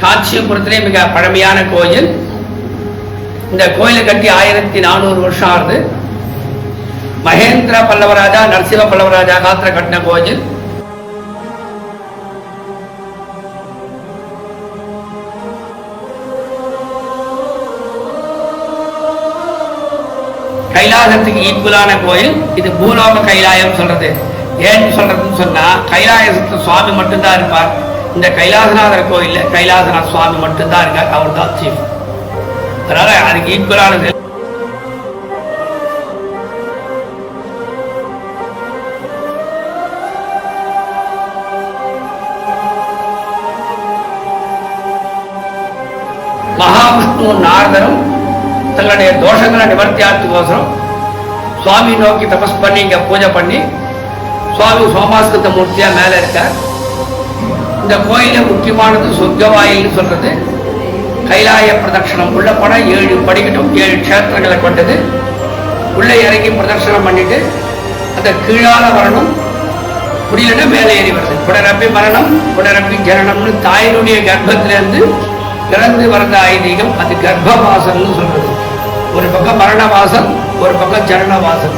காஞ்சிபுரத்திலே மிக பழமையான கோயில். இந்த கோயிலை கட்டி 1400 வருஷம் ஆகுது. மகேந்திர பல்லவராஜா, நரசிம்ம பல்லவராஜா காலத்தில் கட்டின கோயில். கைலாசத்துக்கு ஈக்குவலான கோயில் இது. பூலோக கைலாயம் சொல்றது. ஏன்னு சொல்றதுன்னு சொன்னா, கைலாயத்துல சுவாமி மட்டும்தான் இருப்பார். இந்த கைலாசநாதர் கோயில்ல கைலாசநாத சுவாமி மட்டும்தான் இருக்கார். அவர் தான் சீஃப். அதனால அதுக்கு ஈக்குவலானது. மகாவிஷ்ணு நாரதரும் தங்களுடைய தோஷங்களை நிவர்த்தியாத்துக்கோசரம் சுவாமி நோக்கி தபஸ் பண்ணி இங்க பூஜை பண்ணி சுவாமி சோமாஸ்கிருத மூர்த்தியா மேல இருக்கார். இந்த கோயில முக்கியமானது சொர்க்கவாயில்னு சொல்றது. கைலாய பிரதட்சணம் உள்ள போன 7 படிக்கட்டும் 7 க்ஷேத்திரங்களை கொண்டது. உள்ள இறங்கி பிரதட்சணம் பண்ணிட்டு அந்த கீழால வரணும். முடியலன்னா மேலே ஏறி வருது. புனரப்பி மரணம் புனரப்பி ஜனனம்னு தாயினுடைய கர்ப்பத்திலிருந்து பிறந்து வந்த ஐதீகம். அது கர்ப்பவாசல்னு சொல்றது. ஒரு பக்கம் மரண வாசல், ஒரு பக்கம் ஜனன வாசல்.